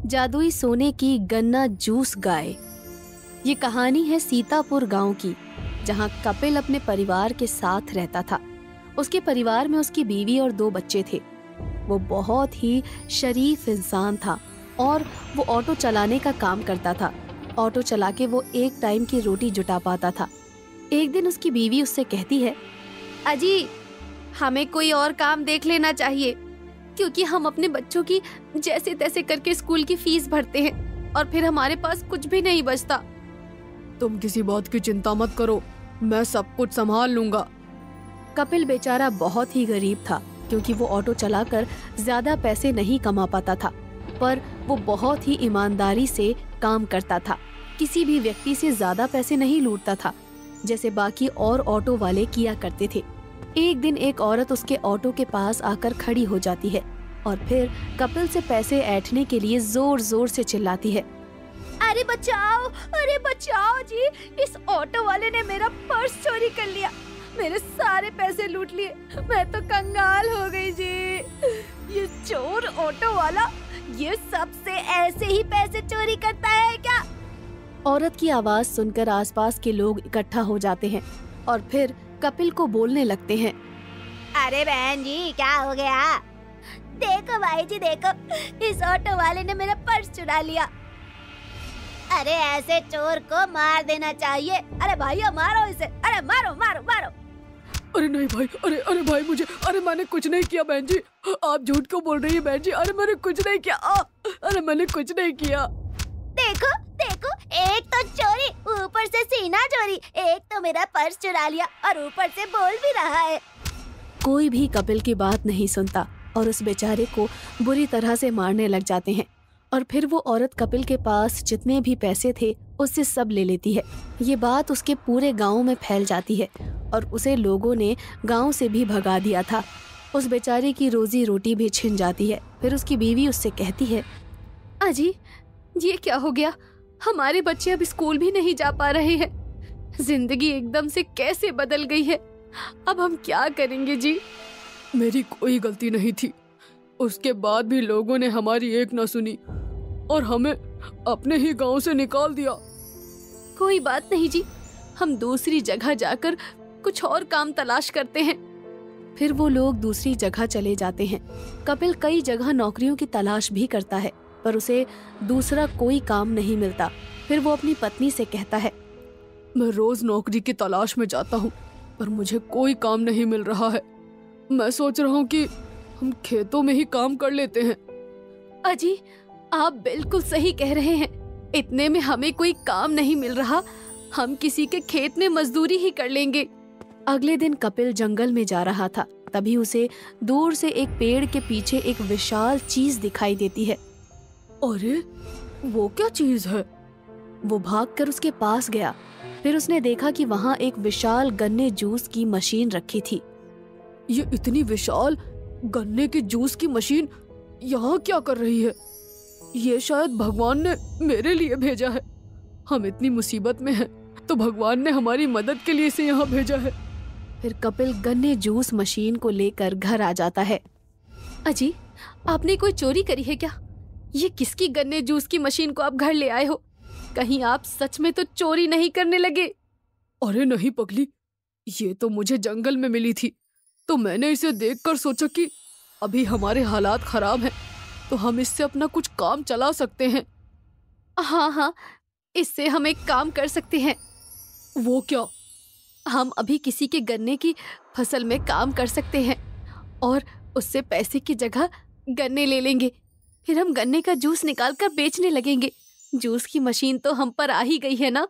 जादुई सोने की गन्ना जूस गाय। ये कहानी है सीतापुर गांव की, जहां कपिल अपने परिवार के साथ रहता था। उसके परिवार में उसकी बीवी और 2 बच्चे थे। वो बहुत ही शरीफ इंसान था और वो ऑटो चलाने का काम करता था। ऑटो चला के वो एक टाइम की रोटी जुटा पाता था। एक दिन उसकी बीवी उससे कहती है, अजी हमें कोई और काम देख लेना चाहिए, क्योंकि हम अपने बच्चों की जैसे तैसे करके स्कूल की फीस भरते हैं और फिर हमारे पास कुछ भी नहीं बचता। तुम किसी बात की चिंता मत करो, मैं सब कुछ संभाल लूंगा। कपिल बेचारा बहुत ही गरीब था, क्योंकि वो ऑटो चलाकर ज्यादा पैसे नहीं कमा पाता था, पर वो बहुत ही ईमानदारी से काम करता था। किसी भी व्यक्ति से ज्यादा पैसे नहीं लूटता था, जैसे बाकी और ऑटो वाले किया करते थे। एक दिन एक औरत उसके ऑटो के पास आकर खड़ी हो जाती है और फिर कपिल से पैसे ऐंठने के लिए जोर जोर से चिल्लाती है, अरे बचाओ जी, इस ऑटो वाले ने मेरा पर्स चोरी कर लिया, मेरे सारे पैसे लूट लिए, मैं तो कंगाल हो गई जी। ये चोर ऑटो वाला ये सबसे ऐसे ही पैसे चोरी करता है क्या? औरत की आवाज सुनकर आसपास के लोग इकट्ठा हो जाते हैं और फिर कपिल को बोलने लगते हैं, अरे बहन जी क्या हो गया? देखो भाई जी देखो, इस ऑटो वाले ने मेरा पर्स चुरा लिया। अरे ऐसे चोर को मार देना चाहिए। अरे भैया मारो इसे, अरे मारो मारो मारो। अरे नहीं भाई, अरे भाई मुझे, अरे मैंने कुछ नहीं किया बहन जी, आप झूठ क्यों बोल रही है बहन जी? अरे मैंने कुछ नहीं किया, अरे मैंने कुछ नहीं किया। देखो देखो, एक तो चोरी, ऊपर से सीना चोरी, एक तो मेरा पर्स चुरा लिया और ऊपर से बोल भी रहा है। कोई भी कपिल की बात नहीं सुनता और उस बेचारे को बुरी तरह से मारने लग जाते हैं। और फिर वो औरत कपिल के पास जितने भी पैसे थे उससे सब ले लेती है। ये बात उसके पूरे गांव में फैल जाती है और उसे लोगों ने गांव से भी भगा दिया था। उस बेचारे की रोजी रोटी भी छिन जाती है। फिर उसकी बीवी उससे कहती है, अजी ये क्या हो गया? हमारे बच्चे अब स्कूल भी नहीं जा पा रहे हैं। जिंदगी एकदम से कैसे बदल गई है, अब हम क्या करेंगे जी? मेरी कोई गलती नहीं थी, उसके बाद भी लोगों ने हमारी एक न सुनी और हमें अपने ही गांव से निकाल दिया। कोई बात नहीं जी, हम दूसरी जगह जाकर कुछ और काम तलाश करते हैं। फिर वो लोग दूसरी जगह चले जाते हैं। कपिल कई जगह नौकरियों की तलाश भी करता है, पर उसे दूसरा कोई काम नहीं मिलता। फिर वो अपनी पत्नी से कहता है, मैं रोज नौकरी की तलाश में जाता हूँ, पर मुझे कोई काम नहीं मिल रहा है। मैं सोच रहा हूँ कि हम खेतों में ही काम कर लेते हैं। अजी आप बिल्कुल सही कह रहे हैं, इतने में हमें कोई काम नहीं मिल रहा, हम किसी के खेत में मजदूरी ही कर लेंगे। अगले दिन कपिल जंगल में जा रहा था, तभी उसे दूर से एक पेड़ के पीछे एक विशाल चीज दिखाई देती है। अरे वो क्या चीज है? वो भागकर उसके पास गया। फिर उसने देखा कि वहाँ एक विशाल गन्ने जूस की मशीन रखी थी। ये इतनी विशाल गन्ने के जूस की मशीन यहाँ क्या कर रही है? ये शायद भगवान ने मेरे लिए भेजा है। हम इतनी मुसीबत में हैं, तो भगवान ने हमारी मदद के लिए इसे यहाँ भेजा है। फिर कपिल गन्ने जूस मशीन को लेकर घर आ जाता है। अजी आपने कोई चोरी करी है क्या? ये किसकी गन्ने जूस की मशीन को आप घर ले आए हो? कहीं आप सच में तो चोरी नहीं करने लगे? अरे नहीं पगली, ये तो मुझे जंगल में मिली थी, तो मैंने इसे देखकर सोचा कि अभी हमारे हालात खराब हैं, तो हम इससे अपना कुछ काम चला सकते हैं। हाँ, इससे हम एक काम कर सकते हैं। वो क्या? हम अभी किसी के गन्ने की फसल में काम कर सकते हैं और उससे पैसे की जगह गन्ने ले लेंगे। फिर हम गन्ने का जूस निकाल कर बेचने लगेंगे। जूस की मशीन तो हम पर आ ही गई है ना।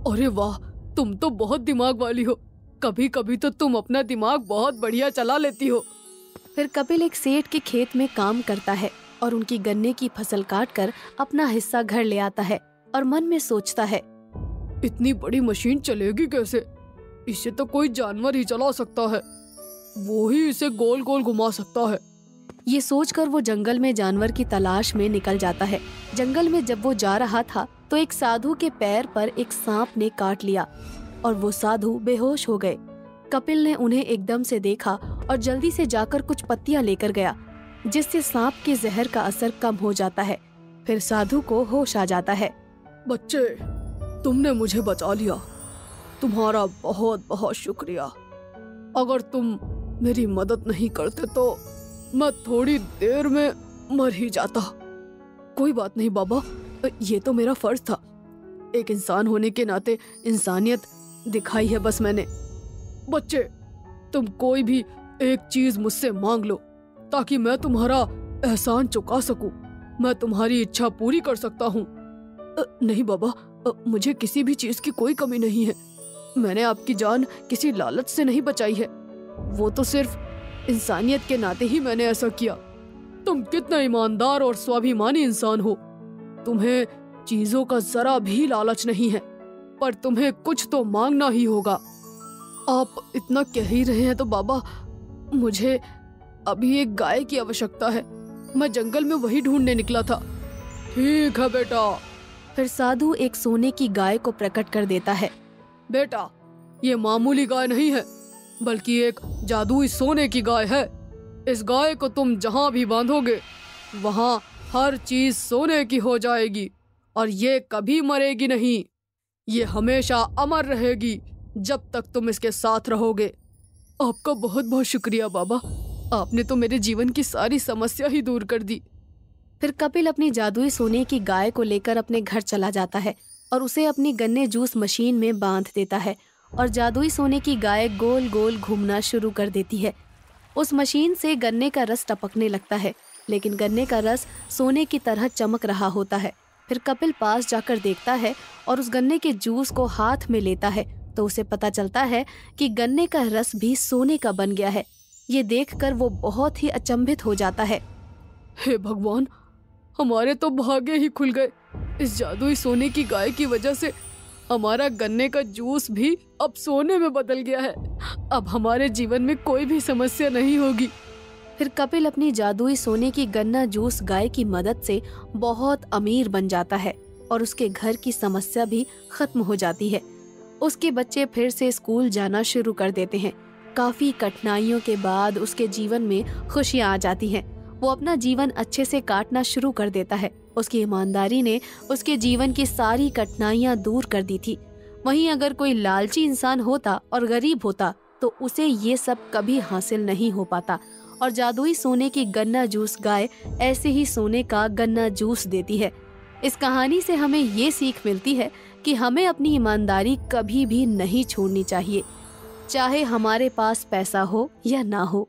अरे वाह, तुम तो बहुत दिमाग वाली हो। कभी कभी तो तुम अपना दिमाग बहुत बढ़िया चला लेती हो। फिर कपिल एक सेठ के खेत में काम करता है और उनकी गन्ने की फसल काटकर अपना हिस्सा घर ले आता है और मन में सोचता है, इतनी बड़ी मशीन चलेगी कैसे? इसे तो कोई जानवर ही चला सकता है, वो ही इसे गोल गोल घुमा सकता है। ये सोचकर वो जंगल में जानवर की तलाश में निकल जाता है। जंगल में जब वो जा रहा था तो एक साधु के पैर पर एक सांप ने काट लिया और वो साधु बेहोश हो गए। कपिल ने उन्हें एकदम से देखा और जल्दी से जाकर कुछ पत्तियां लेकर गया, जिससे सांप के जहर का असर कम हो जाता है। फिर साधु को होश आ जाता है। बच्चे, तुमने मुझे बचा लिया। तुम्हारा बहुत बहुत शुक्रिया। अगर तुम मेरी मदद नहीं करते तो मैं थोड़ी देर में मर ही जाता। कोई बात नहीं बाबा, ये तो मेरा फर्ज था। एक इंसान होने के नाते इंसानियत दिखाई है बस मैंने। बच्चे, तुम कोई भी एक चीज मुझसे मांग लो ताकि मैं तुम्हारा एहसान चुका सकूं। मैं तुम्हारी इच्छा पूरी कर सकता हूँ। नहीं बाबा, मुझे किसी भी चीज की कोई कमी नहीं है। मैंने आपकी जान किसी लालच से नहीं बचाई है। वो तो सिर्फ इंसानियत के नाते ही मैंने ऐसा किया। तुम कितना ईमानदार और स्वाभिमानी इंसान हो। तुम्हें चीजों का जरा भी लालच नहीं है, पर तुम्हें कुछ तो मांगना ही होगा। आप इतना कह ही रहे हैं तो बाबा, मुझे अभी एक गाय की आवश्यकता है। मैं जंगल में वही ढूंढने निकला था। ठीक है बेटा। फिर साधु एक सोने की गाय को प्रकट कर देता है। बेटा, ये मामूली गाय नहीं है, बल्कि एक जादुई सोने की गाय है। इस गाय को तुम जहाँ भी बांधोगे वहाँ हर चीज सोने की हो जाएगी और ये कभी मरेगी नहीं। ये हमेशा अमर रहेगी जब तक तुम इसके साथ रहोगे। आपका बहुत बहुत शुक्रिया बाबा, आपने तो मेरे जीवन की सारी समस्या ही दूर कर दी। फिर कपिल अपनी जादुई सोने की गाय को लेकर अपने घर चला जाता है और उसे अपनी गन्ने जूस मशीन में बांध देता है और जादुई सोने की गाय गोल गोल घूमना शुरू कर देती है। उस मशीन से गन्ने का रस टपकने लगता है, लेकिन गन्ने का रस सोने की तरह चमक रहा होता है। फिर कपिल पास जाकर देखता है और उस गन्ने के जूस को हाथ में लेता है तो उसे पता चलता है कि गन्ने का रस भी सोने का बन गया है। ये देखकर वो बहुत ही अचंभित हो जाता है। हे भगवान, हमारे तो भाग्य ही खुल गए। इस जादुई सोने की गाय की वजह से हमारा गन्ने का जूस भी अब सोने में बदल गया है। अब हमारे जीवन में कोई भी समस्या नहीं होगी। फिर कपिल अपनी जादुई सोने की गन्ना जूस गाय की मदद से बहुत अमीर बन जाता है और उसके घर की समस्या भी खत्म हो जाती है। उसके बच्चे फिर से स्कूल जाना शुरू कर देते हैं। काफी कठिनाइयों के बाद उसके जीवन में खुशियां आ जाती हैं। वो अपना जीवन अच्छे से काटना शुरू कर देता है। उसकी ईमानदारी ने उसके जीवन की सारी कठिनाइयां दूर कर दी थी। वहीं अगर कोई लालची इंसान होता और गरीब होता तो उसे ये सब कभी हासिल नहीं हो पाता। और जादुई सोने की गन्ना जूस गाय ऐसे ही सोने का गन्ना जूस देती है। इस कहानी से हमें ये सीख मिलती है कि हमें अपनी ईमानदारी कभी भी नहीं छोड़नी चाहिए, चाहे हमारे पास पैसा हो या ना हो।